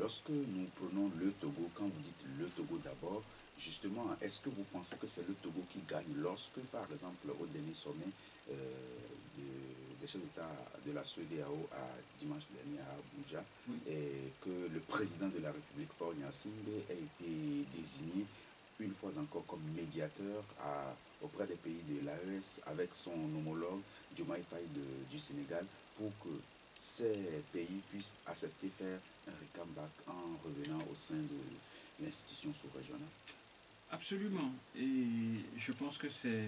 lorsque nous prenons le Togo, quand vous dites le Togo d'abord, justement, est-ce que vous pensez que c'est le Togo qui gagne lorsque, par exemple, au dernier sommet des chefs d'État de la CEDEAO dimanche dernier à Abuja, Oui. et que le président de la République, Faure Gnassingbé, a été désigné une fois encore comme médiateur auprès des pays de l'AES avec son homologue Diomaye Faye du Sénégal pour que ces pays puissent accepter faire un comeback en revenant au sein de l'institution sous-régionale? Absolument. Et je pense que c'est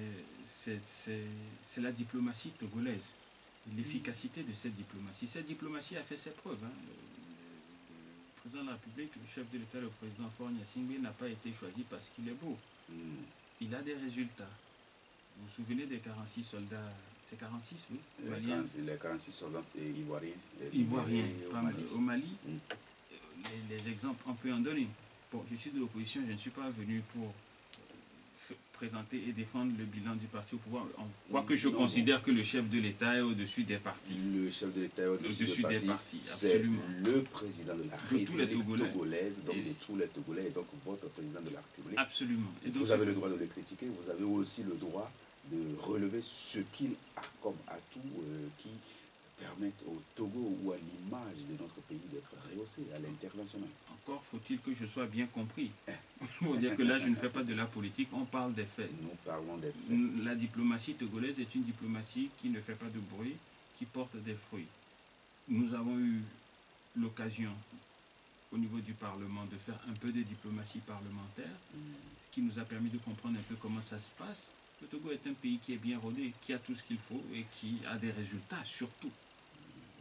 la diplomatie togolaise, l'efficacité de cette diplomatie. Cette diplomatie a fait ses preuves. Hein. Le président de la République, le chef de l'État, le président Faure Gnassingbé, n'a pas été choisi parce qu'il est beau. Il a des résultats. Vous vous souvenez des 46 soldats, c'est 46, oui, les 46 soldats ivoiriens. Ivoiriens au Mali. Les exemples, on peut en donner. Bon, je suis de l'opposition, je ne suis pas venu pour présenter et défendre le bilan du parti au pouvoir. Quoique je considère que le chef de l'État est au-dessus des partis. Le chef de l'État est au-dessus des partis. C'est absolument. Le président de la République togolaise, donc et de tous les Togolais, et donc votre président de la République. Absolument. Et donc, vous avez le droit de le critiquer, vous avez aussi le droit de relever ce qu'il a comme atout qui permettent au Togo ou à l'image de notre pays d'être rehaussé à l'international. Encore faut-il que je sois bien compris. Pour dire que là, je ne fais pas de la politique, on parle des faits. Nous parlons des faits. La diplomatie togolaise est une diplomatie qui ne fait pas de bruit, qui porte des fruits. Nous avons eu l'occasion, au niveau du Parlement, de faire un peu de diplomatie parlementaire, qui nous a permis de comprendre un peu comment ça se passe. Le Togo est un pays qui est bien rodé, qui a tout ce qu'il faut et qui a des résultats surtout.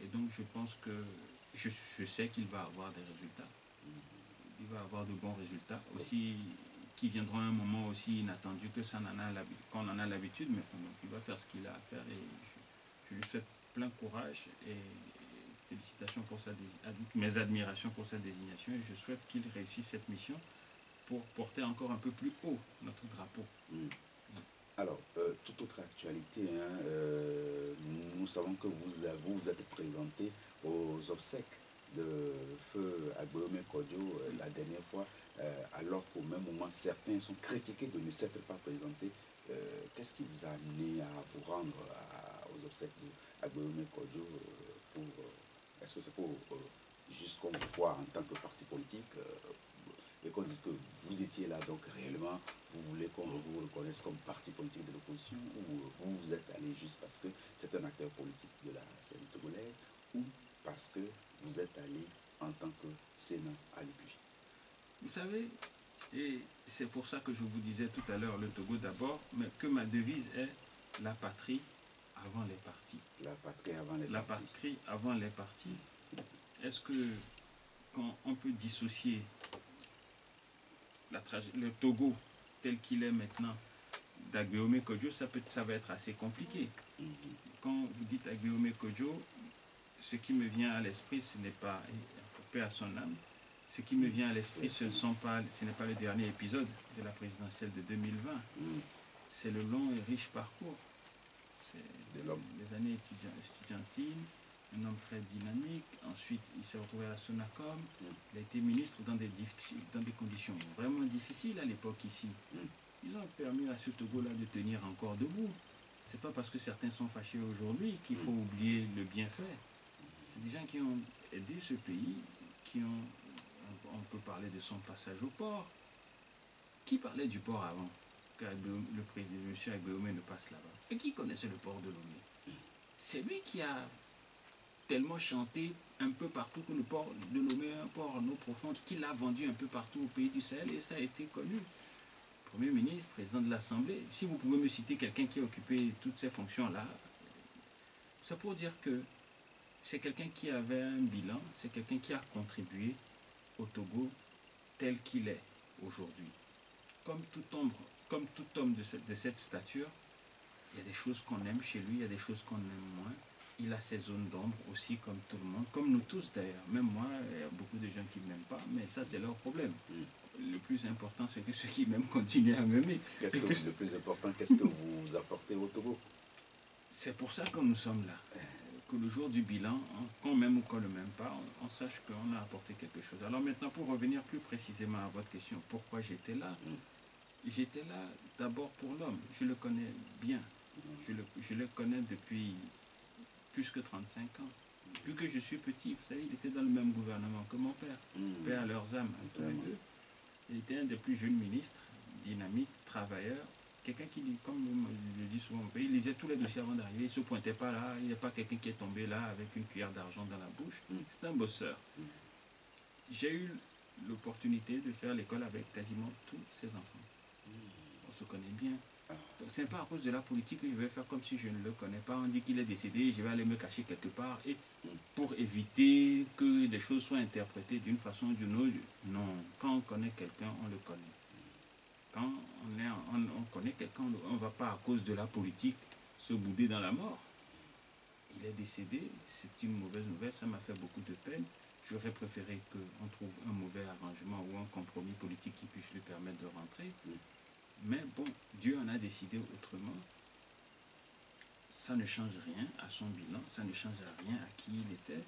Et donc je pense que je sais qu'il va avoir des résultats. Il va avoir de bons résultats aussi, qui viendront à un moment aussi inattendu qu'on en a l'habitude, mais donc il va faire ce qu'il a à faire et je lui souhaite plein courage et félicitations pour mes admirations pour sa désignation et je souhaite qu'il réussisse cette mission pour porter encore un peu plus haut notre drapeau. Alors, toute autre actualité, nous savons que vous êtes présenté aux obsèques de feu Agbeome Kodjo la dernière fois, alors qu'au même moment, certains sont critiqués de ne s'être pas présentés. Qu'est-ce qui vous a amené à vous rendre aux obsèques d'Agbeome Kodjo est-ce que c'est pour juste qu'on vous voit en tant que parti politique et qu'on dise que vous étiez là, donc réellement, vous voulez qu'on vous reconnaisse comme parti politique de l'opposition, ou vous êtes allé juste parce que c'est un acteur politique de la scène togolaise, ou parce que vous êtes allé en tant que Sénat à l'UPJ? Vous savez, et c'est pour ça que je vous disais tout à l'heure, le Togo d'abord, mais que ma devise est la patrie avant les partis. La patrie avant les partis. La patrie avant les partis. Est-ce que quand on peut dissocier le Togo tel qu'il est maintenant d'Agbeome Kodjo, ça va être assez compliqué. Quand vous dites Agbeome Kodjo, ce qui me vient à l'esprit, ce n'est pas, paix à son âme, ce qui me vient à l'esprit, ce n'est pas le dernier épisode de la présidentielle de 2020. C'est le long et riche parcours. C'est les années estudiantines, un homme très dynamique. Ensuite, il s'est retrouvé à la Sonacom. Il a été ministre dans des conditions vraiment difficiles à l'époque ici. Ils ont permis à ce Togo-là de tenir encore debout. C'est pas parce que certains sont fâchés aujourd'hui qu'il faut oublier le bienfait. C'est des gens qui ont aidé ce pays, on peut parler de son passage au port. Qui parlait du port avant que le président, M. Agbeome, ne passe là-bas? Et qui connaissait le port de Lomé? C'est lui qui a tellement chanté un peu partout que le port de Lomé est un port en eau profonde, qu'il a vendu un peu partout au pays du Sahel et ça a été connu. Premier ministre, président de l'Assemblée, si vous pouvez me citer quelqu'un qui a occupé toutes ces fonctions-là, c'est pour dire que c'est quelqu'un qui avait un bilan, c'est quelqu'un qui a contribué au Togo tel qu'il est aujourd'hui. Comme tout homme de cette stature, il y a des choses qu'on aime chez lui, il y a des choses qu'on aime moins. Il a ses zones d'ombre aussi, comme tout le monde, comme nous tous d'ailleurs. Même moi, il y a beaucoup de gens qui ne m'aiment pas, mais ça, c'est leur problème. Le plus important, c'est que ceux qui m'aiment continuent à m'aimer. Le plus important, qu'est-ce que vous apportez au Togo? C'est pour ça que nous sommes là. que le jour du bilan, qu'on m'aime ou qu'on ne m'aime pas, on sache qu'on a apporté quelque chose. Alors maintenant, pour revenir plus précisément à votre question, pourquoi j'étais là? J'étais là d'abord pour l'homme. Je le connais bien. Je le connais depuis plus que 35 ans. Depuis que je suis petit, vous savez, il était dans le même gouvernement que mon père. Paix à leurs âmes, à tous les deux. Il était un des plus jeunes ministres, dynamique, travailleur. Quelqu'un qui, comme je le dis souvent, il lisait tous les dossiers avant d'arriver. Il ne se pointait pas là. Il n'est pas quelqu'un qui est tombé là avec une cuillère d'argent dans la bouche. C'est un bosseur. J'ai eu l'opportunité de faire l'école avec quasiment tous ses enfants. On se connaît bien. Donc c'est pas à cause de la politique que je vais faire comme si je ne le connais pas. On dit qu'il est décédé, je vais aller me cacher quelque part et pour éviter que les choses soient interprétées d'une façon ou d'une autre. Non, quand on connaît quelqu'un, on le connaît. Quand on connaît quelqu'un, on ne va pas à cause de la politique se bouder dans la mort. Il est décédé, c'est une mauvaise nouvelle, ça m'a fait beaucoup de peine. J'aurais préféré qu'on trouve un mauvais arrangement ou un compromis politique qui puisse lui permettre de rentrer. Mais bon, Dieu en a décidé autrement. Ça ne change rien à son bilan, ça ne change rien à qui il était.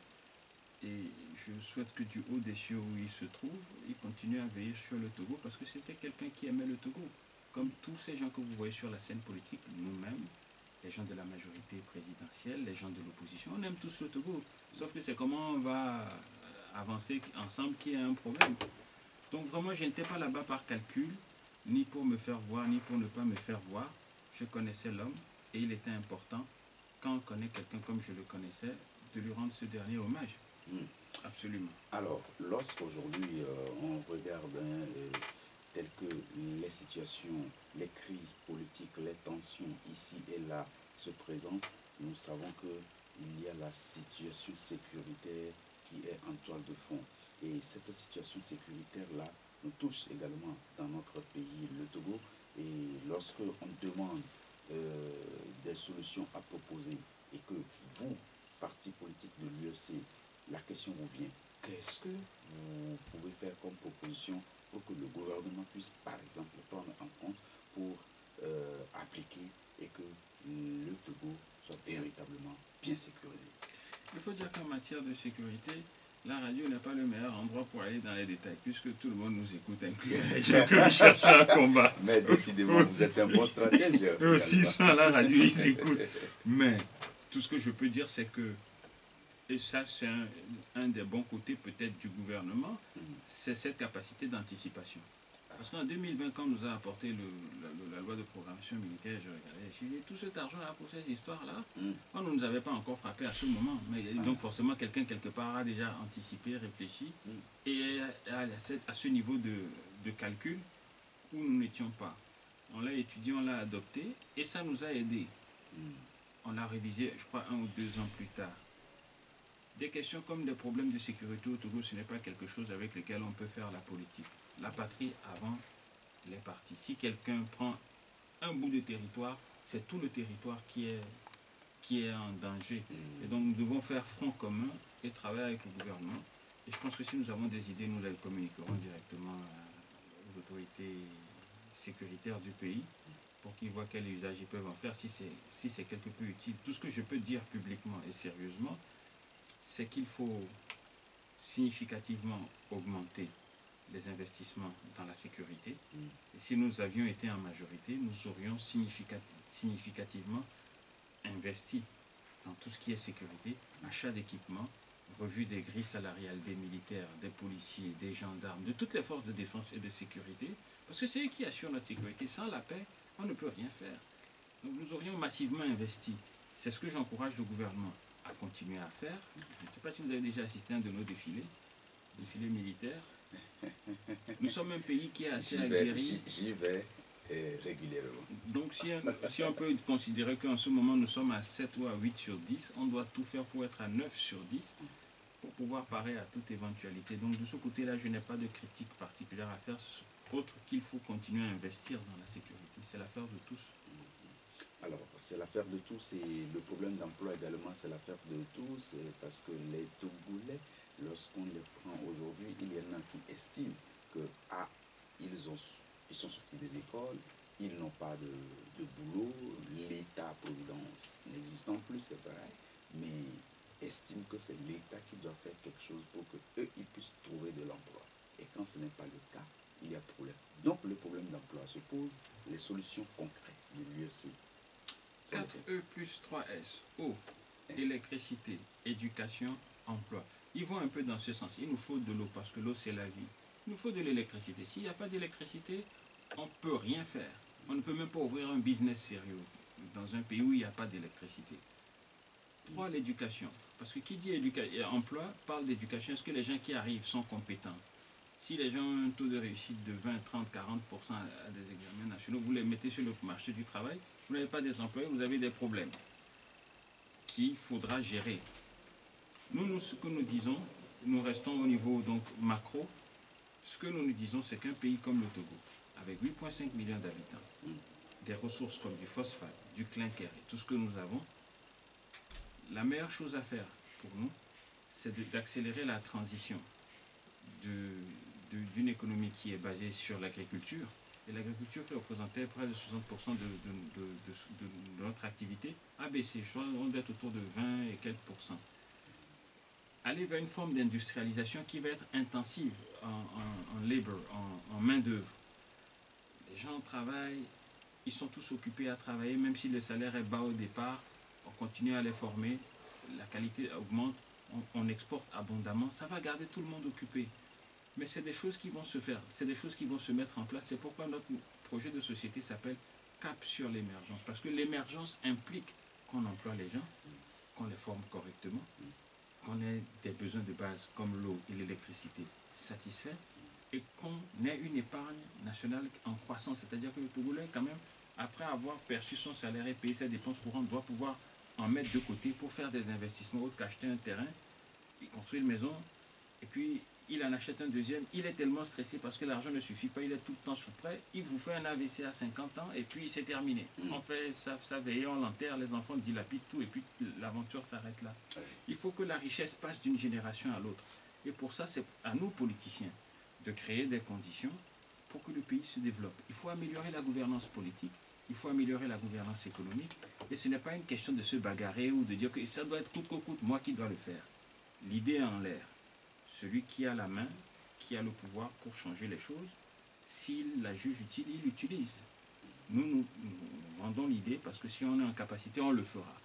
Et je souhaite que du haut des cieux où il se trouve, il continue à veiller sur le Togo parce que c'était quelqu'un qui aimait le Togo. Comme tous ces gens que vous voyez sur la scène politique, nous-mêmes, les gens de la majorité présidentielle, les gens de l'opposition, on aime tous le Togo. Sauf que c'est comment on va avancer ensemble qui a un problème. Donc vraiment, je n'étais pas là-bas par calcul, ni pour me faire voir, ni pour ne pas me faire voir. Je connaissais l'homme et il était important, quand on connaît quelqu'un comme je le connaissais, de lui rendre ce dernier hommage. Absolument. Alors, lorsqu'aujourd'hui on regarde telles que les situations, les crises politiques, les tensions ici et là se présentent, nous savons qu'il y a la situation sécuritaire qui est en toile de fond. Et cette situation sécuritaire-là nous touche également dans notre pays, le Togo. Et lorsqu'on demande des solutions à proposer et que vous, parti politique de l'UFC, la question vous vient, qu'est-ce que vous pouvez faire comme proposition pour que le gouvernement puisse, par exemple, prendre en compte pour appliquer et que le Togo soit véritablement bien sécurisé? Il faut dire qu'en matière de sécurité, la radio n'est pas le meilleur endroit pour aller dans les détails, puisque tout le monde nous écoute, inclus les gens que nous cherchons un combat. Mais décidément, vous êtes un bon stratège. Eux aussi sont à la radio, ils s'écoutent. Mais tout ce que je peux dire, c'est que, et ça c'est un des bons côtés peut-être du gouvernement, c'est cette capacité d'anticipation. Parce qu'en 2020, quand on nous a apporté la loi de programmation militaire, je regardais, j'ai dit, tout cet argent-là pour ces histoires-là, on ne nous avait pas encore frappé à ce moment. Mais donc forcément, quelqu'un quelque part a déjà anticipé, réfléchi, et à ce niveau de calcul où nous n'étions pas. On l'a étudié, on l'a adopté, et ça nous a aidés. On l'a révisé, je crois, 1 ou 2 ans plus tard. Des questions comme des problèmes de sécurité au Togo, ce n'est pas quelque chose avec lequel on peut faire la politique. La patrie avant les partis. Si quelqu'un prend un bout de territoire, c'est tout le territoire qui est en danger. Et donc nous devons faire front commun et travailler avec le gouvernement. Et je pense que si nous avons des idées, nous les communiquerons directement aux autorités sécuritaires du pays pour qu'ils voient quel usage ils peuvent en faire, si c'est quelque peu utile. Tout ce que je peux dire publiquement et sérieusement, c'est qu'il faut significativement augmenter les investissements dans la sécurité. Et si nous avions été en majorité, nous aurions significativement investi dans tout ce qui est sécurité, achat d'équipements, revue des grilles salariales des militaires, des policiers, des gendarmes, de toutes les forces de défense et de sécurité, parce que c'est eux qui assurent notre sécurité. Sans la paix, on ne peut rien faire. Donc nous aurions massivement investi. C'est ce que j'encourage le gouvernement à continuer à faire. Je ne sais pas si vous avez déjà assisté à un de nos défilés militaires. Nous sommes un pays qui est assez aguerri. J'y vais régulièrement. Donc si on peut considérer qu'en ce moment nous sommes à 7 ou à 8 sur 10, on doit tout faire pour être à 9 sur 10 pour pouvoir parer à toute éventualité. Donc de ce côté-là, je n'ai pas de critique particulière à faire, autre qu'il faut continuer à investir dans la sécurité. C'est l'affaire de tous. Alors, c'est l'affaire de tous et le problème d'emploi également, c'est l'affaire de tous parce que les Togolais, lorsqu'on les prend aujourd'hui, il y en a qui estiment que ils sont sortis des écoles, ils n'ont pas de boulot, l'État-providence n'existant plus, c'est pareil. Mais estiment que c'est l'État qui doit faire quelque chose pour qu'eux, ils puissent trouver de l'emploi. Et quand ce n'est pas le cas, il y a problème. Donc le problème d'emploi se pose, les solutions concrètes de l'UEC. 4E plus 3S. Eau, électricité, éducation, emploi. Ils vont un peu dans ce sens. Il nous faut de l'eau parce que l'eau c'est la vie. Il nous faut de l'électricité. S'il n'y a pas d'électricité, on ne peut rien faire. On ne peut même pas ouvrir un business sérieux dans un pays où il n'y a pas d'électricité. 3, l'éducation. Parce que qui dit emploi parle d'éducation. Est-ce que les gens qui arrivent sont compétents? Si les gens ont un taux de réussite de 20, 30, 40% à des examens nationaux, vous les mettez sur le marché du travail, vous n'avez pas des employés, vous avez des problèmes qu'il faudra gérer. Nous, ce que nous disons, nous restons au niveau donc macro. Ce que nous disons, c'est qu'un pays comme le Togo, avec 8,5 millions d'habitants, des ressources comme du phosphate, du clinker et tout ce que nous avons, la meilleure chose à faire pour nous, c'est d'accélérer la transition d'une économie qui est basée sur l'agriculture. Et l'agriculture qui représentait près de 60% de notre activité a baissé. Je crois qu'on doit être autour de 20 et quelques pourcents. Aller vers une forme d'industrialisation qui va être intensive en labor, en main-d'œuvre. Les gens travaillent, ils sont tous occupés à travailler, même si le salaire est bas au départ, on continue à les former, la qualité augmente, on exporte abondamment, ça va garder tout le monde occupé. Mais c'est des choses qui vont se faire, c'est des choses qui vont se mettre en place. C'est pourquoi notre projet de société s'appelle Cap sur l'émergence. Parce que l'émergence implique qu'on emploie les gens, qu'on les forme correctement, qu'on ait des besoins de base comme l'eau et l'électricité satisfaits et qu'on ait une épargne nationale en croissance. C'est-à-dire que le Togolais, quand même, après avoir perçu son salaire et payé ses dépenses courantes, doit pouvoir en mettre de côté pour faire des investissements autres qu'acheter un terrain, il construit une maison et puis il en achète un deuxième. Il est tellement stressé parce que l'argent ne suffit pas, il est tout le temps sous prêt. Il vous fait un AVC à 50 ans et puis c'est terminé. On fait ça veille, on l'enterre, les enfants dilapident tout et puis l'aventure s'arrête là. Il faut que la richesse passe d'une génération à l'autre. Et pour ça, c'est à nous, politiciens, de créer des conditions pour que le pays se développe. Il faut améliorer la gouvernance politique, il faut améliorer la gouvernance économique. Et ce n'est pas une question de se bagarrer ou de dire que ça doit être coûte que coûte, moi qui dois le faire. L'idée est en l'air. Celui qui a la main, qui a le pouvoir pour changer les choses, s'il la juge utile, il l'utilise. Nous vendons l'idée parce que si on est en capacité, on le fera.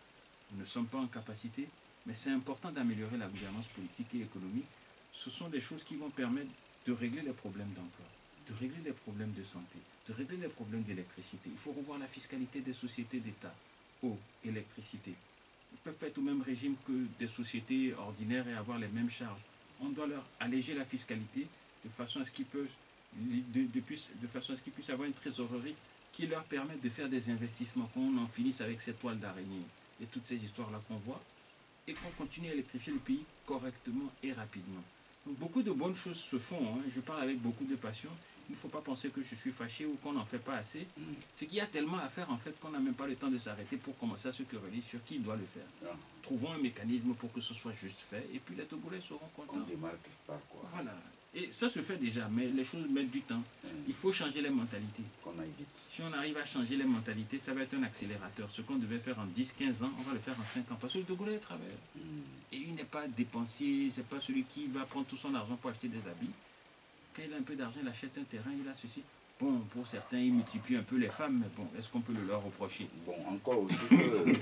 Nous ne sommes pas en capacité, mais c'est important d'améliorer la gouvernance politique et économique. Ce sont des choses qui vont permettre de régler les problèmes d'emploi, de régler les problèmes de santé, de régler les problèmes d'électricité. Il faut revoir la fiscalité des sociétés d'État, eau, électricité. Ils ne peuvent pas être au même régime que des sociétés ordinaires et avoir les mêmes charges. On doit leur alléger la fiscalité de façon à ce qu'ils puissent avoir une trésorerie qui leur permette de faire des investissements, qu'on en finisse avec ces toiles d'araignée et toutes ces histoires-là qu'on voit, et qu'on continue à électrifier le pays correctement et rapidement. Donc, beaucoup de bonnes choses se font, hein. Je parle avec beaucoup de passion. Il ne faut pas penser que je suis fâché ou qu'on n'en fait pas assez. C'est qu'il y a tellement à faire en fait qu'on n'a même pas le temps de s'arrêter pour commencer à se quereller sur qui doit le faire. Trouvons un mécanisme pour que ce soit juste fait et puis les Togolais seront contents. On démarre quelque part, quoi. Voilà. Et ça se fait déjà, mais les choses mettent du temps. Il faut changer les mentalités. Qu'on aille vite. Si on arrive à changer les mentalités, ça va être un accélérateur. Ce qu'on devait faire en 10, 15 ans, on va le faire en 5 ans. Parce que le Togolais est travailleur. Et il n'est pas dépensier, c'est pas celui qui va prendre tout son argent pour acheter des habits. Quand il a un peu d'argent, il achète un terrain, il a ceci. Bon, pour certains, il multiplie un peu les femmes, mais bon, est-ce qu'on peut le leur reprocher? Bon, encore aussi que...